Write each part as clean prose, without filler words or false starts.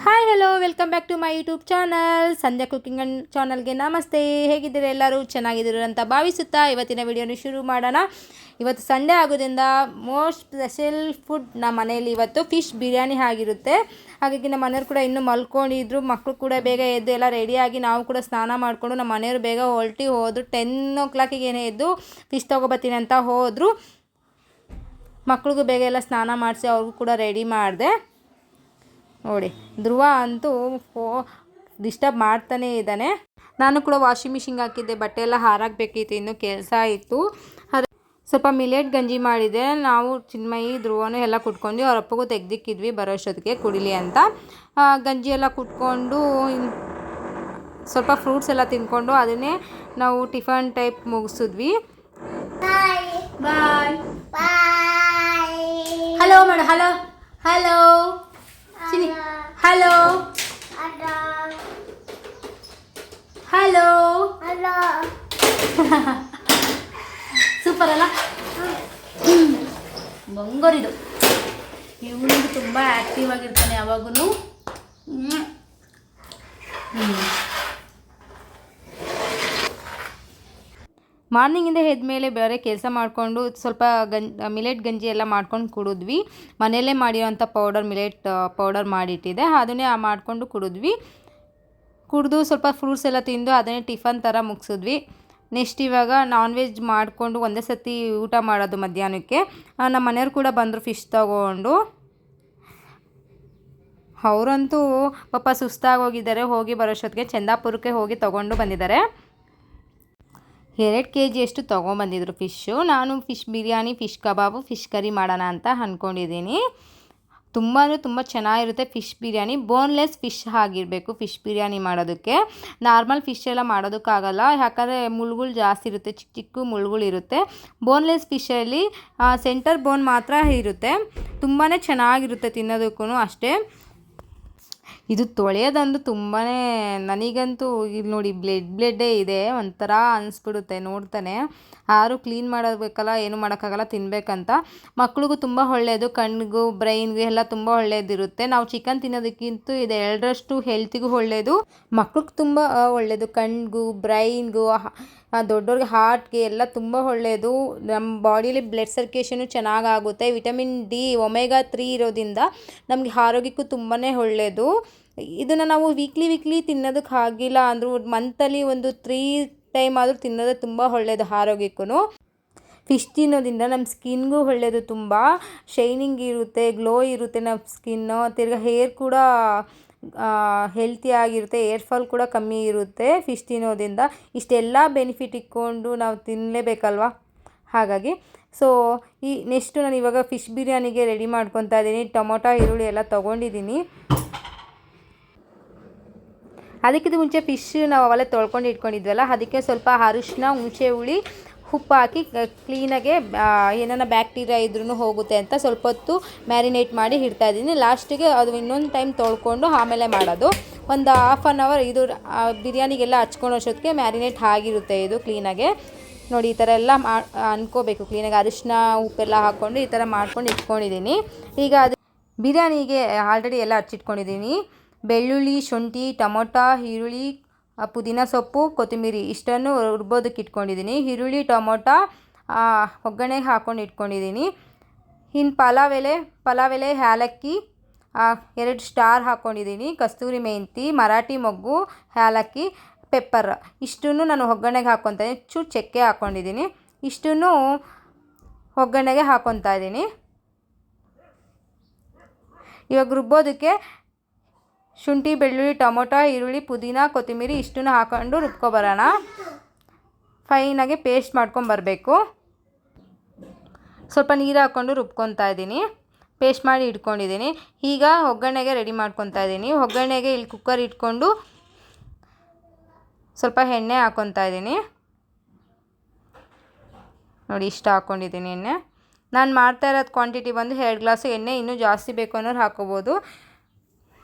Hi hello welcome back to my YouTube channel Sandhya cooking and ಚಾನಲ್ಗೆ ನಮಸ್ತೆ. ಹೇಗಿದ್ದೀರಾ? ಎಲ್ಲರೂ ಚೆನ್ನಾಗಿದ್ದೀರ ಅಂತ ಭಾವಿಸುತ್ತಾ ಇವತ್ತಿನ ವಿಡಿಯೋನ ಶುರು ಮಾಡೋಣ. ಇವತ್ತು ಸಂಡೇ ಆಗೋದ್ರಿಂದ ಮೋಸ್ಟ್ ಸ್ಪೆಷಲ್ ಫುಡ್ ನಮ್ಮ ಮನೆಯಲ್ಲಿ ಇವತ್ತು ಫಿಶ್ ಬಿರಿಯಾನಿ ಆಗಿರುತ್ತೆ. ಹಾಗಾಗಿ ನಮ್ಮ ಮನೆಯವರು ಕೂಡ ಇನ್ನೂ ಮಲ್ಕೊಂಡಿದ್ರು. ಮಕ್ಕಳು ಕೂಡ ಬೇಗ ಎದ್ದು ಎಲ್ಲ ರೆಡಿಯಾಗಿ ನಾವು ಕೂಡ ಸ್ನಾನ ಮಾಡಿಕೊಂಡು ನಮ್ಮ ಮನೆಯವರು ಬೇಗ ಹೋದರು. 10 o'clock ಎದ್ದು ಫಿಶ್ ತೊಗೊಬತ್ತೀನಿ ಅಂತ ಹೋದರು. ಮಕ್ಳಿಗೂ ಬೇಗ ಎಲ್ಲ ಸ್ನಾನ ಮಾಡಿಸಿ ಅವ್ರಿಗೂ ಕೂಡ ರೆಡಿ ಮಾಡಿದೆ. ನೋಡಿ, ಧ್ರುವ ಅಂತೂ ಡಿಸ್ಟರ್ಬ್ ಮಾಡ್ತಾನೇ ಇದ್ದಾನೆ. ನಾನು ಕೂಡ ವಾಷಿಂಗ್ ಮಿಷಿನ್ಗೆ ಹಾಕಿದ್ದೆ, ಬಟ್ಟೆ ಎಲ್ಲ ಹಾರಾಕಬೇಕಿತ್ತು, ಇನ್ನೂ ಕೆಲಸ ಇತ್ತು. ಅದು ಸ್ವಲ್ಪ ಮಿಲೆಟ್ ಗಂಜಿ ಮಾಡಿದೆ. ನಾವು ಚಿನ್ಮಯಿ ಧ್ರುವನು ಎಲ್ಲ ಕುಟ್ಕೊಂಡು ಅವ್ರ ಅಪ್ಪಗೂ ತೆಗ್ದಿಕ್ಕಿದ್ವಿ ಬರೋಷ್ಟೊತ್ತಿಗೆ ಕುಡಿಲಿ ಅಂತ. ಗಂಜಿ ಎಲ್ಲ ಕುಟ್ಕೊಂಡು ಸ್ವಲ್ಪ ಫ್ರೂಟ್ಸ್ ಎಲ್ಲ ತಿನ್ಕೊಂಡು ಅದನ್ನೇ ನಾವು ಟಿಫನ್ ಟೈಪ್ ಮುಗಿಸಿದ್ವಿ. ಬಾಯ್ ಹಲೋ ಮಾಡು. Hello hello Chini. Hello hello super ಅಲ್ಲ? ಬಂಗೋರಿದು ಇವನಿಗೆ ತುಂಬ ಆ್ಯಕ್ಟಿವ್ ಆಗಿರ್ತಾನೆ ಯಾವಾಗೂ. ಮಾರ್ನಿಂಗಿಂದ ಎದ್ಮೇಲೆ ಬೇರೆ ಕೆಲಸ ಮಾಡಿಕೊಂಡು ಸ್ವಲ್ಪ ಮಿಲೆಟ್ ಗಂಜಿ ಎಲ್ಲ ಮಾಡ್ಕೊಂಡು ಕುಡಿದ್ವಿ. ಮನೆಯಲ್ಲೇ ಮಾಡಿರೋಂಥ ಮಿಲೆಟ್ ಪೌಡರ್ ಮಾಡಿಟ್ಟಿದೆ, ಅದನ್ನೇ ಮಾಡಿಕೊಂಡು ಕುಡಿದು ಸ್ವಲ್ಪ ಫ್ರೂಟ್ಸ್ ಎಲ್ಲ ತಿಂದು ಅದನ್ನೇ ಟಿಫನ್ ಥರ ಮುಗಿಸಿದ್ವಿ. ನೆಕ್ಸ್ಟ್ ಇವಾಗ ನಾನ್ ವೆಜ್ ಮಾಡಿಕೊಂಡು ಒಂದೇ ಸತಿ ಊಟ ಮಾಡೋದು ಮಧ್ಯಾಹ್ನಕ್ಕೆ. ನಮ್ಮ ಮನೆಯವ್ರು ಕೂಡ ಬಂದರು ಫಿಶ್ ತಗೊಂಡು. ಅವರಂತೂ ಪಾಪ ಸುಸ್ತಾಗೋಗಿದ್ದಾರೆ. ಹೋಗಿ ಬರೋಷ್ಟೊತ್ತಿಗೆ ಚಂದಾಪುರಕ್ಕೆ ಹೋಗಿ ತೊಗೊಂಡು ಬಂದಿದ್ದಾರೆ. 2 kg ಅಷ್ಟು ತೊಗೊಂಬಂದಿದ್ರು ಫಿಶ್ಶು. ನಾನು ಫಿಶ್ ಬಿರಿಯಾನಿ, ಫಿಶ್ ಕಬಾಬು, ಫಿಶ್ ಕರಿ ಮಾಡೋಣ ಅಂತ ಅಂದ್ಕೊಂಡಿದ್ದೀನಿ. ತುಂಬ ಚೆನ್ನಾಗಿರುತ್ತೆ ಫಿಶ್ ಬಿರಿಯಾನಿ. ಬೋನ್ಲೆಸ್ ಫಿಶ್ ಆಗಿರಬೇಕು ಫಿಶ್ ಬಿರಿಯಾನಿ ಮಾಡೋದಕ್ಕೆ. ನಾರ್ಮಲ್ ಫಿಶ್ ಎಲ್ಲ ಮಾಡೋದಕ್ಕಾಗಲ್ಲ, ಯಾಕಂದರೆ ಮುಳ್ಳುಗಳು ಜಾಸ್ತಿ ಇರುತ್ತೆ, ಚಿಕ್ಕ ಚಿಕ್ಕ ಮುಳ್ಳುಗಳಿರುತ್ತೆ. ಬೋನ್ಲೆಸ್ ಫಿಶಲ್ಲಿ ಸೆಂಟರ್ ಬೋನ್ ಮಾತ್ರ ಇರುತ್ತೆ. ತುಂಬಾ ಚೆನ್ನಾಗಿರುತ್ತೆ ತಿನ್ನೋದಕ್ಕೂ ಅಷ್ಟೇ. ಇದು ತೊಳೆಯೋದಂದು ತುಂಬಾ, ನನಗಂತೂ ಇಲ್ಲಿ ನೋಡಿ ಬ್ಲೆಡ್ಡೇ ಇದೆ, ಒಂಥರ ಅನಿಸ್ಬಿಡುತ್ತೆ ನೋಡ್ತಾನೆ. ಯಾರು ಕ್ಲೀನ್ ಮಾಡಬೇಕಲ್ಲ, ಏನು ಮಾಡೋಕ್ಕಾಗಲ್ಲ ತಿನ್ನಬೇಕಂತ. ಮಕ್ಳಿಗೂ ತುಂಬ ಒಳ್ಳೆಯದು, ಕಣ್ಣಿಗೂ ಬ್ರೈನ್ಗೂ ಎಲ್ಲ ತುಂಬ ಒಳ್ಳೆಯದಿರುತ್ತೆ. ನಾವು ಚಿಕನ್ ತಿನ್ನೋದಕ್ಕಿಂತ ಇದು 2ರಷ್ಟು ಹೆಲ್ತಿಗೂ ಒಳ್ಳೆಯದು, ಮಕ್ಳಿಗೆ ತುಂಬ ಒಳ್ಳೆಯದು. ಕಣ್ಣಿಗೂ ಬ್ರೈನ್ಗೂ ದೊಡ್ಡವ್ರಿಗೆ ಹಾರ್ಟ್ಗೆ ಎಲ್ಲ ತುಂಬ ಒಳ್ಳೆಯದು. ನಮ್ಮ ಬಾಡಿಯಲ್ಲಿ ಬ್ಲಡ್ ಸರ್ಕ್ಯುಲೇಷನು ಚೆನ್ನಾಗಾಗುತ್ತೆ. ವಿಟಮಿನ್ ಡಿ, ಒಮೆಗಾ 3 ಇರೋದ್ರಿಂದ ನಮಗೆ ಆರೋಗ್ಯಕ್ಕೂ ತುಂಬಾ ಒಳ್ಳೆಯದು. ಇದನ್ನು ನಾವು ವೀಕ್ಲಿ ತಿನ್ನೋದಕ್ಕೆ ಆಗಿಲ್ಲ ಅಂದರೂ ಮಂತಲ್ಲಿ ಒಂದು 3 ಟೈಮ್ ಆದರೂ ತಿನ್ನೋದು ತುಂಬ ಒಳ್ಳೆಯದು ಆರೋಗ್ಯಕ್ಕೂ. ಫಿಶ್ ತಿನ್ನೋದ್ರಿಂದ ನಮ್ಮ ಸ್ಕಿನ್ಗೂ ಒಳ್ಳೆಯದು, ತುಂಬ ಶೈನಿಂಗ್ ಇರುತ್ತೆ, ಗ್ಲೋ ಇರುತ್ತೆ ನಮ್ಮ ಸ್ಕಿನ್ನು. ತಿರ್ಗಿ ಹೇರ್ ಕೂಡ ಹೆಲ್ತಿ ಆಗಿರುತ್ತೆ, ಏರ್ ಫಾಲ್ ಕೂಡ ಕಮ್ಮಿ ಇರುತ್ತೆ ಫಿಶ್ ತಿನ್ನೋದ್ರಿಂದ. ಇಷ್ಟೆಲ್ಲ ಬೆನಿಫಿಟ್ ಇಟ್ಕೊಂಡು ನಾವು ತಿನ್ನಲೇಬೇಕಲ್ವ. ಹಾಗಾಗಿ ನೆಕ್ಸ್ಟು ನಾನು ಇವಾಗ ಫಿಶ್ ಬಿರಿಯಾನಿಗೆ ರೆಡಿ ಮಾಡ್ಕೊತಾ ಇದ್ದೀನಿ. ಟೊಮೊಟೊ, ಈರುಳ್ಳಿ ಎಲ್ಲ ತೊಗೊಂಡಿದ್ದೀನಿ. ಅದಕ್ಕಿಂತ ಮುಂಚೆ ಫಿಶ್ ನಾವು ಅವೆಲ್ಲ ತೊಳ್ಕೊಂಡು ಇಟ್ಕೊಂಡಿದ್ವಲ್ಲ, ಅದಕ್ಕೆ ಸ್ವಲ್ಪ ಅರಿಶಿನ, ಹುಣಸೆ ಹುಳಿ, ಉಪ್ಪು ಹಾಕಿ ಕ್ಲೀನಾಗೆ ಏನಾರ ಬ್ಯಾಕ್ಟೀರಿಯಾ ಇದ್ರೂ ಹೋಗುತ್ತೆ ಅಂತ ಸ್ವಲ್ಪ ಹೊತ್ತು ಮ್ಯಾರಿನೇಟ್ ಮಾಡಿ ಇಡ್ತಾಯಿದ್ದೀನಿ. ಲಾಸ್ಟಿಗೆ ಅದು ಇನ್ನೊಂದು ಟೈಮ್ ತೊಳ್ಕೊಂಡು ಆಮೇಲೆ ಮಾಡೋದು. ಒಂದು ½ an hour ಇದು ಬಿರಿಯಾನಿಗೆಲ್ಲ ಹಚ್ಕೊಂಡು ಅಷ್ಟೊತ್ತಿಗೆ ಮ್ಯಾರಿನೇಟ್ ಆಗಿರುತ್ತೆ ಇದು ಕ್ಲೀನಾಗೆ. ನೋಡಿ, ಈ ಥರ ಎಲ್ಲ ಅನ್ಕೋಬೇಕು ಕ್ಲೀನಾಗಿ. ಅರಿಶಿನ ಉಪ್ಪೆಲ್ಲ ಹಾಕ್ಕೊಂಡು ಈ ಥರ ಮಾಡ್ಕೊಂಡು ಇಟ್ಕೊಂಡಿದ್ದೀನಿ. ಈಗ ಅದು ಬಿರಿಯಾನಿಗೆ ಆಲ್ರೆಡಿ ಎಲ್ಲ ಹಚ್ಚಿಟ್ಕೊಂಡಿದ್ದೀನಿ. ಬೆಳ್ಳುಳ್ಳಿ, ಶುಂಠಿ, ಟೊಮೊಟೊ, ಈರುಳ್ಳಿ, ಪುದೀನ ಸೊಪ್ಪು, ಕೊತ್ತಂಬರಿ ಇಷ್ಟನ್ನು ರುಬ್ಬೋದಕ್ಕೆ ಇಟ್ಕೊಂಡಿದ್ದೀನಿ. ಈರುಳ್ಳಿ, ಟೊಮೊಟೊ ಒಗ್ಗರಣೆಗೆ ಹಾಕ್ಕೊಂಡು ಇಟ್ಕೊಂಡಿದ್ದೀನಿ. ಇನ್ನು ಪಲಾವ್ ಎಲೆ, ಏಲಕ್ಕಿ, 2 ಸ್ಟಾರ್ ಹಾಕ್ಕೊಂಡಿದ್ದೀನಿ. ಕಸ್ತೂರಿ ಮೆಂತಿ, ಮರಾಠಿ ಮೊಗ್ಗು, ಏಲಕ್ಕಿ, ಪೆಪ್ಪರ್ ಇಷ್ಟನ್ನು ನಾನು ಒಗ್ಗರಣೆಗೆ ಹಾಕ್ಕೊತಾ ಇದ್ದೀನಿ. ಚೂರು ಚಕ್ಕೆ ಹಾಕ್ಕೊಂಡಿದ್ದೀನಿ. ಇಷ್ಟನ್ನು ಒಗ್ಗರಣೆಗೆ ಹಾಕ್ಕೊತಾ ಇದ್ದೀನಿ. ಇವಾಗ ರುಬ್ಬೋದಕ್ಕೆ ಶುಂಠಿ, ಬೆಳ್ಳುಳ್ಳಿ, ಟೊಮೊಟೊ, ಈರುಳ್ಳಿ, ಪುದೀನ, ಕೊತ್ತಂಬರಿ ಇಷ್ಟನ್ನು ಹಾಕ್ಕೊಂಡು ರುಬ್ಕೊಬರೋಣ. ಫೈನಾಗಿ ಪೇಸ್ಟ್ ಮಾಡ್ಕೊಂಬರಬೇಕು. ಸ್ವಲ್ಪ ನೀರು ಹಾಕ್ಕೊಂಡು ರುಬ್ಕೊತಾ ಇದ್ದೀನಿ. ಪೇಸ್ಟ್ ಮಾಡಿ ಇಟ್ಕೊಂಡಿದ್ದೀನಿ. ಈಗ ಒಗ್ಗರಣೆಗೆ ರೆಡಿ ಮಾಡ್ಕೊತಾ ಇದ್ದೀನಿ. ಒಗ್ಗರಣೆಗೆ ಇಲ್ಲಿ ಕುಕ್ಕರ್ ಇಟ್ಕೊಂಡು ಸ್ವಲ್ಪ ಎಣ್ಣೆ ಹಾಕ್ಕೊತಾ ಇದ್ದೀನಿ. ನೋಡಿ, ಇಷ್ಟು ಹಾಕ್ಕೊಂಡಿದ್ದೀನಿ ಎಣ್ಣೆ. ನಾನು ಮಾಡ್ತಾ ಇರೋದು ಕ್ವಾಂಟಿಟಿ ಬಂದು 2 ಗ್ಲಾಸು ಎಣ್ಣೆ. ಇನ್ನೂ ಜಾಸ್ತಿ ಬೇಕು ಅನ್ನೋರು ಹಾಕ್ಕೋಬೋದು.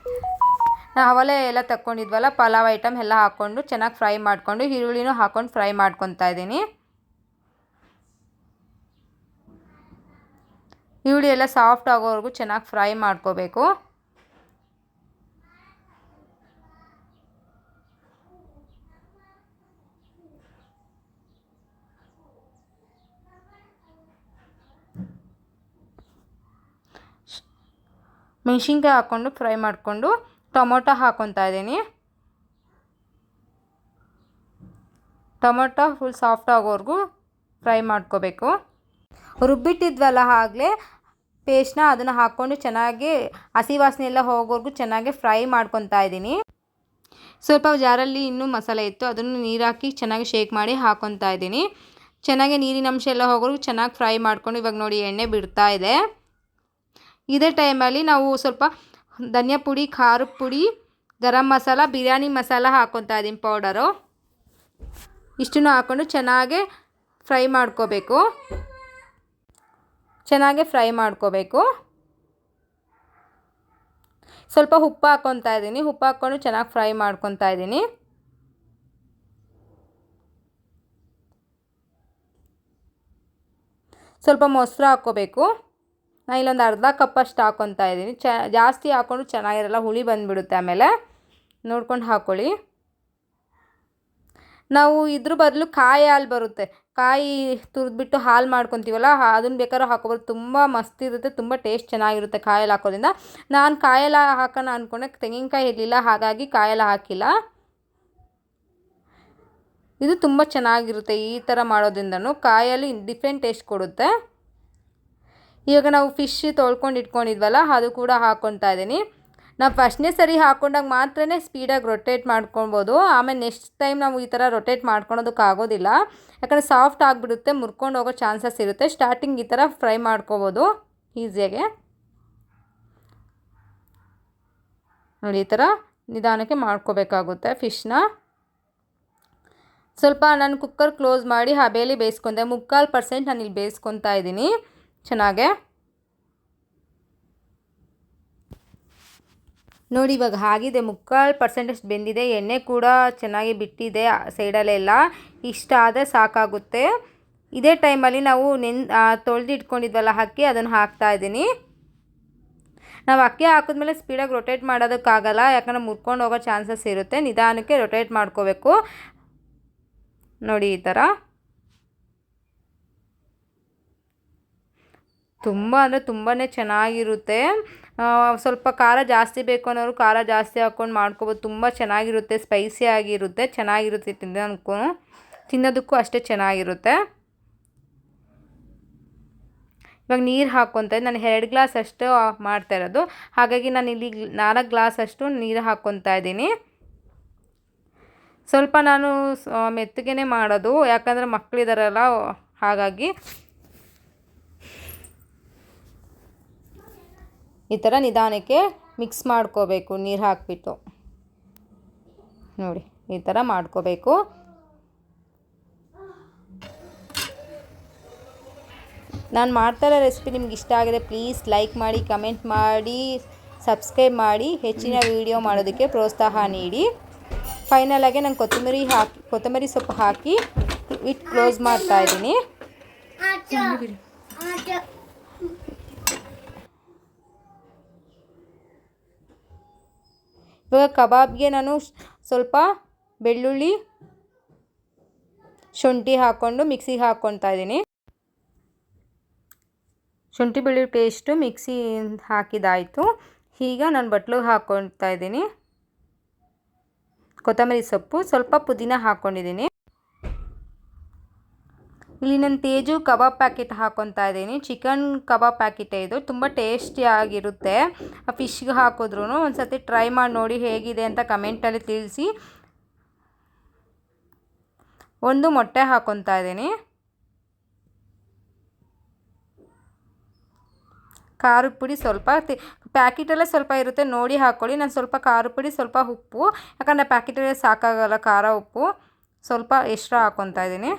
ಅವಲೇ ಎಲ್ಲ ತಕ್ಕೊಂಡಿದ್ವಲ್ಲ, ಪಲಾವ್ ಐಟಮ್ ಎಲ್ಲ ಹಾಕ್ಕೊಂಡು ಚೆನ್ನಾಗಿ ಫ್ರೈ ಮಾಡಿಕೊಂಡು ಈರುಳ್ಳಿನೂ ಹಾಕ್ಕೊಂಡು ಫ್ರೈ ಮಾಡ್ಕೊತಾ ಇದ್ದೀನಿ. ಈರುಳ್ಳಿ ಎಲ್ಲ ಸಾಫ್ಟ್ ಆಗೋವರೆಗೂ ಚೆನ್ನಾಗಿ ಫ್ರೈ ಮಾಡ್ಕೋಬೇಕು. ಮೆಣಸಿನ್ಕಾಯಿ ಹಾಕ್ಕೊಂಡು ಫ್ರೈ ಮಾಡಿಕೊಂಡು ಟೊಮೊಟೊ ಹಾಕ್ಕೊತಾ ಇದ್ದೀನಿ. ಟೊಮೊಟೊ ಫುಲ್ ಸಾಫ್ಟ್ ಆಗೋವರೆಗೂ ಫ್ರೈ ಮಾಡ್ಕೋಬೇಕು. ರುಬ್ಬಿಟ್ಟಿದ್ವಲ್ಲ ಆಗಲೇ ಪೇಸ್ಟ್ನ, ಅದನ್ನು ಹಾಕ್ಕೊಂಡು ಚೆನ್ನಾಗಿ ಹಸಿ ವಾಸನೆ ಎಲ್ಲ ಹೋಗೋವರೆಗೂ ಚೆನ್ನಾಗಿ ಫ್ರೈ ಮಾಡ್ಕೊತಾ ಇದ್ದೀನಿ. ಸ್ವಲ್ಪ ಜಾರಲ್ಲಿ ಇನ್ನೂ ಮಸಾಲೆ ಇತ್ತು, ಅದನ್ನು ನೀರು ಹಾಕಿ ಚೆನ್ನಾಗಿ ಶೇಕ್ ಮಾಡಿ ಹಾಕ್ಕೊತಾ ಇದ್ದೀನಿ. ಚೆನ್ನಾಗಿ ನೀರಿನ ಅಂಶ ಎಲ್ಲ ಹೋಗೋವರೆಗೂ ಚೆನ್ನಾಗಿ ಫ್ರೈ ಮಾಡ್ಕೊಂಡು ಇವಾಗ ನೋಡಿ ಎಣ್ಣೆ ಬಿಡ್ತಾ ಇದೆ. ಇದೇ ಟೈಮಲ್ಲಿ ನಾವು ಸ್ವಲ್ಪ ಧನಿಯಾ ಪುಡಿ, ಖಾರದ ಪುಡಿ, ಗರಂ ಮಸಾಲ, ಬಿರಿಯಾನಿ ಮಸಾಲ ಹಾಕ್ಕೊತಾ ಇದ್ದೀನಿ ಪೌಡರು. ಇಷ್ಟನ್ನು ಹಾಕ್ಕೊಂಡು ಚೆನ್ನಾಗಿ ಫ್ರೈ ಮಾಡ್ಕೋಬೇಕು. ಸ್ವಲ್ಪ ಉಪ್ಪು ಹಾಕ್ಕೊತಾ ಇದ್ದೀನಿ. ಉಪ್ಪು ಹಾಕ್ಕೊಂಡು ಚೆನ್ನಾಗಿ ಫ್ರೈ ಮಾಡ್ಕೊತಾ ಇದ್ದೀನಿ. ಸ್ವಲ್ಪ ಮೊಸರು ಹಾಕ್ಕೋಬೇಕು. ನಾನು ಇಲ್ಲೊಂದು ಅರ್ಧ ಕಪ್ಪಷ್ಟು ಹಾಕ್ಕೊತಾ ಇದ್ದೀನಿ. ಜಾಸ್ತಿ ಹಾಕ್ಕೊಂಡು ಚೆನ್ನಾಗಿರಲ್ಲ, ಹುಳಿ ಬಂದುಬಿಡುತ್ತೆ. ಆಮೇಲೆ ನೋಡ್ಕೊಂಡು ಹಾಕ್ಕೊಳ್ಳಿ. ನಾವು ಇದ್ರ ಬದಲು ಕಾಯಿ ಹಾಲು ಬರುತ್ತೆ, ಕಾಯಿ ತುರಿದ್ಬಿಟ್ಟು ಹಾಲು ಮಾಡ್ಕೊತೀವಲ್ಲ, ಅದನ್ನು ಬೇಕಾದ್ರೂ ಹಾಕೋಬೋದು. ತುಂಬ ಮಸ್ತ್ ಇರುತ್ತೆ, ತುಂಬ ಟೇಸ್ಟ್ ಚೆನ್ನಾಗಿರುತ್ತೆ ಕಾಯಲ್ಲಿ ಹಾಕೋದ್ರಿಂದ. ನಾನು ಕಾಯೆಲ್ಲ ಹಾಕೋಣ ಅಂದ್ಕೊಂಡೆ, ತೆಂಗಿನಕಾಯಿ ಇರಲಿಲ್ಲ, ಹಾಗಾಗಿ ಕಾಯೆಲ್ಲ ಹಾಕಿಲ್ಲ. ಇದು ತುಂಬ ಚೆನ್ನಾಗಿರುತ್ತೆ ಈ ಥರ ಮಾಡೋದ್ರಿಂದನೂ. ಕಾಯಲ್ಲಿ ಡಿಫ್ರೆಂಟ್ ಟೇಸ್ಟ್ ಕೊಡುತ್ತೆ. ಇವಾಗ ನಾವು ಫಿಶ್ ತೊಳ್ಕೊಂಡು ಇಟ್ಕೊಂಡಿದ್ವಲ್ಲ, ಅದು ಕೂಡ ಹಾಕ್ಕೊತಾ ಇದ್ದೀನಿ. ನಾವು ಫಸ್ಟ್ನೇ ಸರಿ ಹಾಕ್ಕೊಂಡಾಗ ಮಾತ್ರ ಸ್ಪೀಡಾಗಿ ರೊಟೇಟ್ ಮಾಡ್ಕೊಬೋದು. ಆಮೇಲೆ ನೆಕ್ಸ್ಟ್ ಟೈಮ್ ನಾವು ಈ ಥರ ರೊಟೇಟ್ ಮಾಡ್ಕೊಳೋದಕ್ಕಾಗೋದಿಲ್ಲ, ಯಾಕಂದರೆ ಸಾಫ್ಟ್ ಆಗಿಬಿಡುತ್ತೆ, ಮುರ್ಕೊಂಡು ಹೋಗೋ ಚಾನ್ಸಸ್ ಇರುತ್ತೆ. ಸ್ಟಾರ್ಟಿಂಗ್ ಈ ಥರ ಫ್ರೈ ಮಾಡ್ಕೋಬೋದು ಈಸಿಯಾಗೆ. ನೋಡಿ, ಈ ಥರ ನಿಧಾನಕ್ಕೆ ಮಾಡ್ಕೋಬೇಕಾಗುತ್ತೆ ಫಿಶ್ನ. ಸ್ವಲ್ಪ ನಾನು ಕುಕ್ಕರ್ ಕ್ಲೋಸ್ ಮಾಡಿ ಹಬೆಯಲ್ಲಿ ಬೇಯಿಸ್ಕೊಂಡೆ. 3/4% ನಾನು ಇಲ್ಲಿ ಬೇಯಿಸ್ಕೊತಾ ಇದ್ದೀನಿ ಚೆನ್ನಾಗೆ. ನೋಡಿ, ಇವಾಗ ಆಗಿದೆ, 3/4% ಬೆಂದಿದೆ. ಎಣ್ಣೆ ಕೂಡ ಚೆನ್ನಾಗಿ ಬಿಟ್ಟಿದೆ ಸೈಡಲ್ಲೆಲ್ಲ. ಇಷ್ಟ ಆದರೆ ಸಾಕಾಗುತ್ತೆ. ಇದೇ ಟೈಮಲ್ಲಿ ನಾವು ತೊಳೆದಿಟ್ಕೊಂಡಿದ್ವಲ್ಲ ಅಕ್ಕಿ, ಅದನ್ನು ಹಾಕ್ತಾಯಿದ್ದೀನಿ. ನಾವು ಅಕ್ಕಿ ಹಾಕಿದ್ಮೇಲೆ ಸ್ಪೀಡಾಗಿ ರೊಟೇಟ್ ಮಾಡೋದಕ್ಕಾಗಲ್ಲ, ಯಾಕಂದರೆ ಮುರ್ಕೊಂಡು ಹೋಗೋ ಚಾನ್ಸಸ್ ಇರುತ್ತೆ. ನಿಧಾನಕ್ಕೆ ರೊಟೇಟ್ ಮಾಡ್ಕೋಬೇಕು. ನೋಡಿ, ಈ ಥರ ತುಂಬ ಅಂದರೆ ತುಂಬಾ ಚೆನ್ನಾಗಿರುತ್ತೆ. ಸ್ವಲ್ಪ ಖಾರ ಜಾಸ್ತಿ ಬೇಕು ಅನ್ನೋರು ಖಾರ ಜಾಸ್ತಿ ಹಾಕ್ಕೊಂಡು ಮಾಡ್ಕೋಬೋದು. ತುಂಬ ಚೆನ್ನಾಗಿರುತ್ತೆ, ಸ್ಪೈಸಿ ಆಗಿರುತ್ತೆ, ಚೆನ್ನಾಗಿರುತ್ತೆ. ತಿನ್ನೋದಕ್ಕೂ ಅಷ್ಟೇ ಚೆನ್ನಾಗಿರುತ್ತೆ. ಇವಾಗ ನೀರು ಹಾಕ್ಕೊತಾ ನಾನು 2 ಗ್ಲಾಸ್ ಅಷ್ಟು ಮಾಡ್ತಾ ಇರೋದು, ಹಾಗಾಗಿ ನಾನು ಇಲ್ಲಿ 4 ಗ್ಲಾಸ್ ಅಷ್ಟು ನೀರು ಹಾಕ್ಕೊತಾ ಇದ್ದೀನಿ. ಸ್ವಲ್ಪ ನಾನು ಮೆತ್ತಗೆ ಮಾಡೋದು, ಯಾಕಂದರೆ ಮಕ್ಕಳಿದಾರಲ್ಲ, ಹಾಗಾಗಿ ಈ ಥರ ನಿಧಾನಕ್ಕೆ ಮಿಕ್ಸ್ ಮಾಡ್ಕೋಬೇಕು. ನೀರು ಹಾಕಿಬಿಟ್ಟು ನೋಡಿ, ಈ ಥರ ಮಾಡ್ಕೋಬೇಕು. ನಾನು ಮಾಡ್ತಾಯಿರೋ ರೆಸಿಪಿ ನಿಮ್ಗೆ ಇಷ್ಟ ಆಗಿದೆ, ಪ್ಲೀಸ್ ಲೈಕ್ ಮಾಡಿ, ಕಮೆಂಟ್ ಮಾಡಿ, ಸಬ್ಸ್ಕ್ರೈಬ್ ಮಾಡಿ, ಹೆಚ್ಚಿನ ವೀಡಿಯೋ ಮಾಡೋದಕ್ಕೆ ಪ್ರೋತ್ಸಾಹ ನೀಡಿ. ಫೈನಲಾಗಿ ನಾನು ಕೊತ್ತಂಬರಿ ಸೊಪ್ಪು ಹಾಕಿ ಇಟ್ಟು ಕ್ಲೋಸ್ ಮಾಡ್ತಾಯಿದ್ದೀನಿ. ಇವಾಗ ಕಬಾಬ್ಗೆ ನಾನು ಸ್ವಲ್ಪ ಬೆಳ್ಳುಳ್ಳಿ, ಶುಂಠಿ ಹಾಕ್ಕೊಂಡು ಮಿಕ್ಸಿಗೆ ಹಾಕ್ಕೊತಾ ಇದ್ದೀನಿ. ಶುಂಠಿ ಬೆಳ್ಳುಳ್ಳಿ ಪೇಸ್ಟು ಮಿಕ್ಸಿ ಹಾಕಿದಾಯಿತು. ಈಗ ನಾನು ಬಟ್ಲಿಗೆ ಹಾಕ್ಕೊತಾ ಇದ್ದೀನಿ. ಕೊತ್ತಂಬರಿ ಸೊಪ್ಪು, ಸ್ವಲ್ಪ ಪುದೀನ ಹಾಕ್ಕೊಂಡಿದ್ದೀನಿ. ಇಲ್ಲಿ ನಾನು ತೇಜು ಕಬಾಬ್ ಪ್ಯಾಕೆಟ್ ಹಾಕ್ಕೊತಾ ಇದ್ದೀನಿ. ಚಿಕನ್ ಕಬಾಬ್ ಪ್ಯಾಕೆಟೇ ಇದು, ತುಂಬ ಟೇಸ್ಟಿಯಾಗಿರುತ್ತೆ. ಫಿಶ್ಗೆ ಹಾಕಿದ್ರೂ ಒಂದು ಸರ್ತಿ ಟ್ರೈ ಮಾಡಿ ನೋಡಿ ಹೇಗಿದೆ ಅಂತ ಕಮೆಂಟಲ್ಲಿ ತಿಳಿಸಿ. ಒಂದು ಮೊಟ್ಟೆ ಹಾಕ್ಕೊತಾ ಇದ್ದೀನಿ. ಖಾರದ ಪುಡಿ ಸ್ವಲ್ಪ, ಪ್ಯಾಕೆಟಲ್ಲೇ ಸ್ವಲ್ಪ ಇರುತ್ತೆ, ನೋಡಿ ಹಾಕ್ಕೊಳ್ಳಿ. ನಾನು ಸ್ವಲ್ಪ ಖಾರದ ಪುಡಿ, ಸ್ವಲ್ಪ ಉಪ್ಪು, ಯಾಕಂದರೆ ಪ್ಯಾಕೆಟಲ್ಲೇ ಸಾಕಾಗಲ್ಲ ಖಾರ ಉಪ್ಪು, ಸ್ವಲ್ಪ ಎಕ್ಸ್ಟ್ರಾ ಹಾಕ್ಕೊತಾ ಇದ್ದೀನಿ.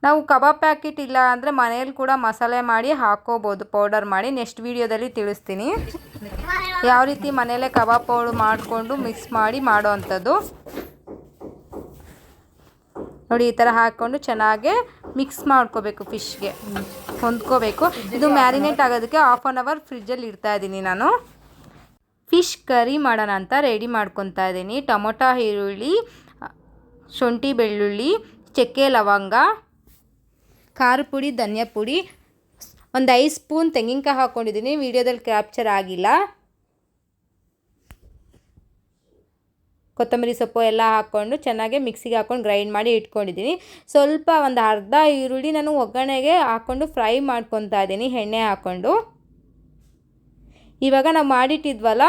ನಾವು ಕಬಾಬ್ ಪ್ಯಾಕೆಟ್ ಇಲ್ಲ ಅಂದರೆ ಮನೇಲಿ ಕೂಡ ಮಸಾಲೆ ಮಾಡಿ ಹಾಕ್ಕೋಬೋದು, ಪೌಡರ್ ಮಾಡಿ. ನೆಕ್ಸ್ಟ್ ವೀಡಿಯೋದಲ್ಲಿ ತಿಳಿಸ್ತೀನಿ ಯಾವ ರೀತಿ ಮನೆಯಲ್ಲೇ ಕಬಾಬ್ ಪೌಡರ್ ಮಾಡಿಕೊಂಡು ಮಿಕ್ಸ್ ಮಾಡಿ ಮಾಡೋ ಅಂಥದ್ದು. ನೋಡಿ, ಈ ಥರ ಹಾಕ್ಕೊಂಡು ಚೆನ್ನಾಗಿ ಮಿಕ್ಸ್ ಮಾಡ್ಕೋಬೇಕು, ಫಿಶ್ಗೆ ಹೊಂದ್ಕೋಬೇಕು. ಇದು ಮ್ಯಾರಿನೇಟ್ ಆಗೋದಕ್ಕೆ 1/2 ಅವರ್ ಫ್ರಿಜ್ಜಲ್ಲಿ ಇಡ್ತಾಯಿದ್ದೀನಿ ನಾನು. ಫಿಶ್ ಕರಿ ಮಾಡೋಣ ಅಂತ ರೆಡಿ ಮಾಡ್ಕೊತಾ ಇದ್ದೀನಿ. ಟೊಮೊಟೊ, ಈರುಳ್ಳಿ, ಶುಂಠಿ ಬೆಳ್ಳುಳ್ಳಿ, ಚಕ್ಕೆ ಲವಂಗ, ಖಾರ ಪುಡಿ, ಧನಿಯಾ ಪುಡಿ, ಒಂದು 5 ಸ್ಪೂನ್ ತೆಂಗಿನಕಾಯಿ ಹಾಕ್ಕೊಂಡಿದ್ದೀನಿ, ವಿಡಿಯೋದಲ್ಲಿ ಕ್ಯಾಪ್ಚರ್ ಆಗಿಲ್ಲ. ಕೊತ್ತಂಬರಿ ಸೊಪ್ಪು ಎಲ್ಲ ಹಾಕ್ಕೊಂಡು ಚೆನ್ನಾಗಿ ಮಿಕ್ಸಿಗೆ ಹಾಕ್ಕೊಂಡು ಗ್ರೈಂಡ್ ಮಾಡಿ ಇಟ್ಕೊಂಡಿದ್ದೀನಿ. ಸ್ವಲ್ಪ ಒಂದು ಅರ್ಧ ಈರುಳ್ಳಿ ನಾನು ಒಗ್ಗರಣೆಗೆ ಹಾಕ್ಕೊಂಡು ಫ್ರೈ ಮಾಡ್ಕೊತಾ ಇದ್ದೀನಿ ಎಣ್ಣೆ ಹಾಕ್ಕೊಂಡು. ಇವಾಗ ನಾವು ಮಾಡಿಟ್ಟಿದ್ವಲ್ಲ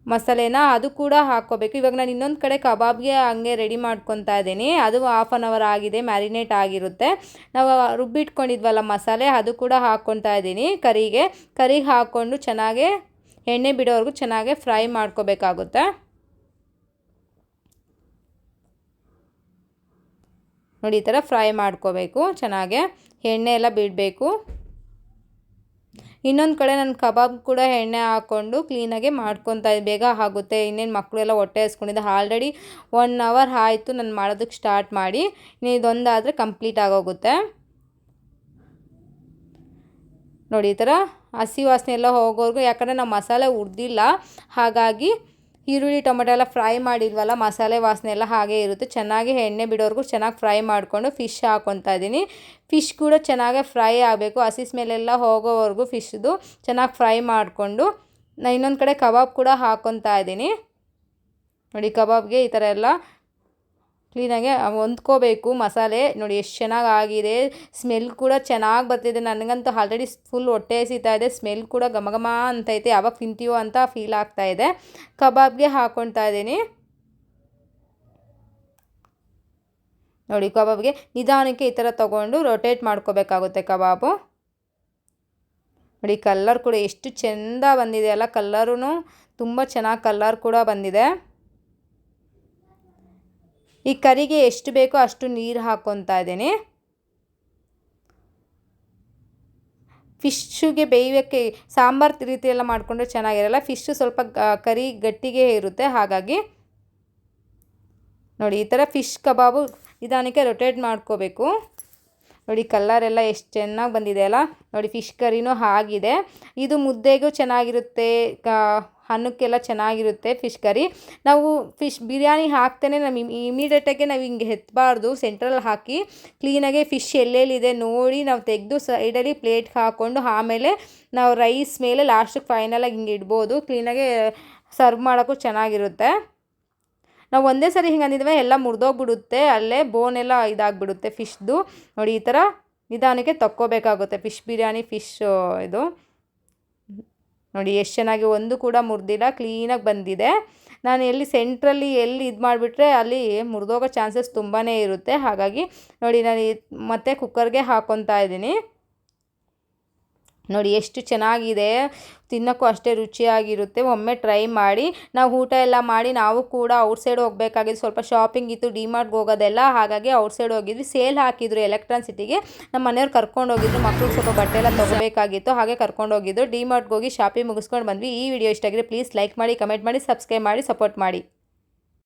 ಮಸಾಲೆನ ಅದು ಕೂಡ ಹಾಕ್ಕೋಬೇಕು. ಇವಾಗ ನಾನು ಇನ್ನೊಂದು ಕಡೆ ಕಬಾಬ್ಗೆ ಹಂಗೆ ರೆಡಿ ಮಾಡ್ಕೊತಾ ಇದ್ದೀನಿ. ಅದು 1/2 ಅವರ್ ಆಗಿದೆ, ಮ್ಯಾರಿನೇಟ್ ಆಗಿರುತ್ತೆ. ನಾವು ರುಬ್ಬಿಟ್ಕೊಂಡಿದ್ವಲ್ಲ ಮಸಾಲೆ ಅದು ಕೂಡ ಹಾಕ್ಕೊತಾ ಇದ್ದೀನಿ ಕರಿಗೆ ಹಾಕ್ಕೊಂಡು ಚೆನ್ನಾಗಿ ಎಣ್ಣೆ ಬಿಡೋವರೆಗೂ ಚೆನ್ನಾಗಿ ಫ್ರೈ ಮಾಡ್ಕೋಬೇಕಾಗುತ್ತೆ. ನೋಡಿ ಈ ಥರ ಫ್ರೈ ಮಾಡ್ಕೋಬೇಕು, ಚೆನ್ನಾಗೆ ಎಣ್ಣೆ ಎಲ್ಲ ಬಿಡಬೇಕು. ಇನ್ನೊಂದು ಕಡೆ ನಾನು ಕಬಾಬ್ ಕೂಡ ಎಣ್ಣೆ ಹಾಕ್ಕೊಂಡು ಕ್ಲೀನಾಗಿ ಮಾಡ್ಕೊತಾ ಇದ್ದೆ, ಬೇಗ ಆಗುತ್ತೆ. ಇನ್ನೇನು ಮಕ್ಕಳೆಲ್ಲ ಹೊಟ್ಟೆ ಹಸ್ಕೊಂಡಿದ್ದೆ. ಆಲ್ರೆಡಿ 1 ಅವರ್ ಆಯಿತು ನಾನು ಮಾಡೋದಕ್ಕೆ ಸ್ಟಾರ್ಟ್ ಮಾಡಿ. ಇನ್ನು ಇದೊಂದಾದರೆ ಕಂಪ್ಲೀಟ್ ಆಗೋಗುತ್ತೆ. ನೋಡಿ ಈ ಥರ ಹಸಿ ವಾಸನೆ ಎಲ್ಲ ಹೋಗೋವರೆಗೂ, ಯಾಕಂದರೆ ನಾವು ಮಸಾಲೆ ಹುರಿದಿಲ್ಲ, ಹಾಗಾಗಿ ಈರುಳ್ಳಿ ಟೊಮೆಟೊ ಎಲ್ಲ ಫ್ರೈ ಮಾಡಿಲ್ವಲ್ಲ, ಮಸಾಲೆ ವಾಸನೆ ಎಲ್ಲ ಹಾಗೆ ಇರುತ್ತೆ. ಚೆನ್ನಾಗಿ ಎಣ್ಣೆ ಬಿಡೋವರೆಗೂ ಚೆನ್ನಾಗಿ ಫ್ರೈ ಮಾಡಿಕೊಂಡು ಫಿಶ್ ಹಾಕ್ಕೊತಾ ಇದ್ದೀನಿ. ಫಿಶ್ ಕೂಡ ಚೆನ್ನಾಗಿ ಫ್ರೈ ಆಗಬೇಕು, ಹಸಿ ಸ್ಮೆಲ್ಲೆಲ್ಲ ಹೋಗೋವರೆಗೂ ಫಿಶ್ದು ಚೆನ್ನಾಗಿ ಫ್ರೈ ಮಾಡಿಕೊಂಡು ನಾನು ಇನ್ನೊಂದು ಕಡೆ ಕಬಾಬ್ ಕೂಡ ಹಾಕ್ಕೊತಾ ಇದ್ದೀನಿ. ನೋಡಿ ಕಬಾಬ್ಗೆ ಈ ಥರ ಎಲ್ಲ ಕ್ಲೀನಾಗಿ ಹೊಂದ್ಕೋಬೇಕು ಮಸಾಲೆ. ನೋಡಿ ಎಷ್ಟು ಚೆನ್ನಾಗಿ ಆಗಿದೆ, ಸ್ಮೆಲ್ ಕೂಡ ಚೆನ್ನಾಗಿ ಬರ್ತಿದೆ. ನನಗಂತೂ ಆಲ್ರೆಡಿ ಫುಲ್ ಹೊಟ್ಟೆ ಹಸಿತಾ ಇದೆ, ಸ್ಮೆಲ್ ಕೂಡ ಘಮ ಘಮ ಅಂತೈತೆ, ಯಾವಾಗ ತಿಂತೀವೋ ಅಂತ ಫೀಲ್ ಆಗ್ತಾಯಿದೆ. ಕಬಾಬ್ಗೆ ಹಾಕ್ಕೊತಾ ಇದ್ದೀನಿ. ನೋಡಿ ಕಬಾಬ್ಗೆ ನಿಧಾನಕ್ಕೆ ಈ ಥರ ತೊಗೊಂಡು ರೊಟೇಟ್ ಮಾಡ್ಕೋಬೇಕಾಗುತ್ತೆ ಕಬಾಬು. ನೋಡಿ ಕಲ್ಲರ್ ಕೂಡ ಎಷ್ಟು ಚೆಂದ ಬಂದಿದೆ ಅಲ್ಲ, ಕಲ್ಲರೂ ತುಂಬ ಚೆನ್ನಾಗಿ ಕಲ್ಲರ್ ಕೂಡ ಬಂದಿದೆ. ಈ ಕರಿಗೆ ಎಷ್ಟು ಬೇಕೋ ಅಷ್ಟು ನೀರು ಹಾಕ್ಕೊತಾ ಇದ್ದೀನಿ. ಫಿಶ್ಶಿಗೆ ಬೇಯೋಕ್ಕೆ ಸಾಂಬಾರು ರೀತಿ ಎಲ್ಲ ಮಾಡಿಕೊಂಡ್ರೆ ಚೆನ್ನಾಗಿರಲ್ಲ, ಫಿಶ್ಶು ಸ್ವಲ್ಪ ಕರಿ ಗಟ್ಟಿಗೆ ಇರುತ್ತೆ, ಹಾಗಾಗಿ ನೋಡಿ ಈ ಥರ ಫಿಶ್ ಕಬಾಬು ನಿಧಾನಕ್ಕೆ ರೊಟೇಟ್ ಮಾಡ್ಕೋಬೇಕು. ನೋಡಿ ಕಲ್ಲರೆಲ್ಲ ಎಷ್ಟು ಚೆನ್ನಾಗಿ ಬಂದಿದೆ ಅಲ್ಲ. ನೋಡಿ ಫಿಶ್ ಕರಿನೂ ಆಗಿದೆ. ಇದು ಮುದ್ದೆಗೂ ಚೆನ್ನಾಗಿರುತ್ತೆ, ಅನ್ನಕ್ಕೆಲ್ಲ ಚೆನ್ನಾಗಿರುತ್ತೆ ಫಿಶ್ ಕರಿ. ನಾವು ಫಿಶ್ ಬಿರಿಯಾನಿ ಹಾಕ್ತೇನೆ ನಾವು ಇಮಿಡಿಯೇಟಾಗಿ ನಾವು ಹಿಂಗೆ ಎತ್ತಬಾರ್ದು, ಸೆಂಟ್ರಲ್ಲಿ ಹಾಕಿ ಕ್ಲೀನಾಗಿ ಫಿಶ್ ಎಲ್ಲೆಲ್ಲಿದೆ ನೋಡಿ ನಾವು ತೆಗೆದು ಸೈಡಲ್ಲಿ ಪ್ಲೇಟ್ಗೆ ಹಾಕ್ಕೊಂಡು ಆಮೇಲೆ ನಾವು ರೈಸ್ ಮೇಲೆ ಲಾಸ್ಟಿಗೆ ಫೈನಲಾಗಿ ಹಿಂಗೆ ಇಡ್ಬೋದು. ಕ್ಲೀನಾಗಿ ಸರ್ವ್ ಮಾಡೋಕ್ಕೂ ಚೆನ್ನಾಗಿರುತ್ತೆ. ನಾವು ಒಂದೇ ಸರಿ ಹಿಂಗೆ ಅಂದಿದ್ವಿ ಎಲ್ಲ ಮುರಿದೋಗ್ಬಿಡುತ್ತೆ, ಅಲ್ಲೇ ಬೋನೆಲ್ಲ ಇದಾಗಿಬಿಡುತ್ತೆ ಫಿಶ್ದು. ನೋಡಿ ಈ ಥರ ನಿಧಾನಕ್ಕೆ ತಕ್ಕೋಬೇಕಾಗುತ್ತೆ ಫಿಶ್ ಬಿರಿಯಾನಿ. ಫಿಶ್ ಇದು ನೋಡಿ ಎಷ್ಟು ಚೆನ್ನಾಗಿ ಒಂದು ಕೂಡ ಮುರಿದಿಲ್ಲ, ಕ್ಲೀನಾಗಿ ಬಂದಿದೆ. ನಾನು ಎಲ್ಲಿ ಸೆಂಟ್ರಲ್ಲಿ ಎಲ್ಲಿ ಇದು ಮಾಡಿಬಿಟ್ರೆ ಅಲ್ಲಿ ಮುರಿದೋಗೋ ಚಾನ್ಸಸ್ ತುಂಬಾ ಇರುತ್ತೆ, ಹಾಗಾಗಿ ನೋಡಿ ನಾನು ಮತ್ತೆ ಕುಕ್ಕರ್ಗೆ ಹಾಕ್ಕೊತಾ ಇದ್ದೀನಿ. ನೋಡಿ ಎಷ್ಟು ಚೆನ್ನಾಗಿದೆ, ತಿನ್ನೋಕ್ಕೂ ಅಷ್ಟೇ ರುಚಿಯಾಗಿರುತ್ತೆ. ಒಮ್ಮೆ ಟ್ರೈ ಮಾಡಿ. ನಾವು ಊಟ ಎಲ್ಲ ಮಾಡಿ ನಾವು ಕೂಡ ಔಟ್ಸೈಡ್ ಹೋಗಬೇಕಾಗಿದ್ದು, ಸ್ವಲ್ಪ ಶಾಪಿಂಗ್ ಇತ್ತು, ಡಿಮಾರ್ಟ್ಗೆ ಹೋಗೋದೆಲ್ಲ, ಹಾಗಾಗಿ ಔಟ್ಸೈಡ್ ಹೋಗಿದ್ವಿ. ಸೇಲ್ ಹಾಕಿದ್ರು ಎಲೆಕ್ಟ್ರಾನ್ ಸಿಟಿಗೆ, ನಮ್ಮ ಮನೆಯವ್ರು ಕರ್ಕೊಂಡು ಹೋಗಿದ್ರು. ಮಕ್ಕಳು ಸ್ವಲ್ಪ ಬಟ್ಟೆ ಎಲ್ಲ ತೊಗೋಬೇಕಾಗಿತ್ತು, ಹಾಗೆ ಕರ್ಕೊಂಡು ಹೋಗಿದ್ರು. ಡಿಮಾರ್ಟ್ಗೆ ಹೋಗಿ ಶಾಪಿಂಗ್ ಮುಗಿಸ್ಕೊಂಡು ಬಂದ್ವಿ. ಈ ವಿಡಿಯೋ ಇಷ್ಟ ಆಗಿದ್ರೆ ಪ್ಲೀಸ್ ಲೈಕ್ ಮಾಡಿ, ಕಮೆಂಟ್ ಮಾಡಿ, ಸಬ್ಸ್ಕ್ರೈಬ್ ಮಾಡಿ, ಸಪೋರ್ಟ್ ಮಾಡಿ.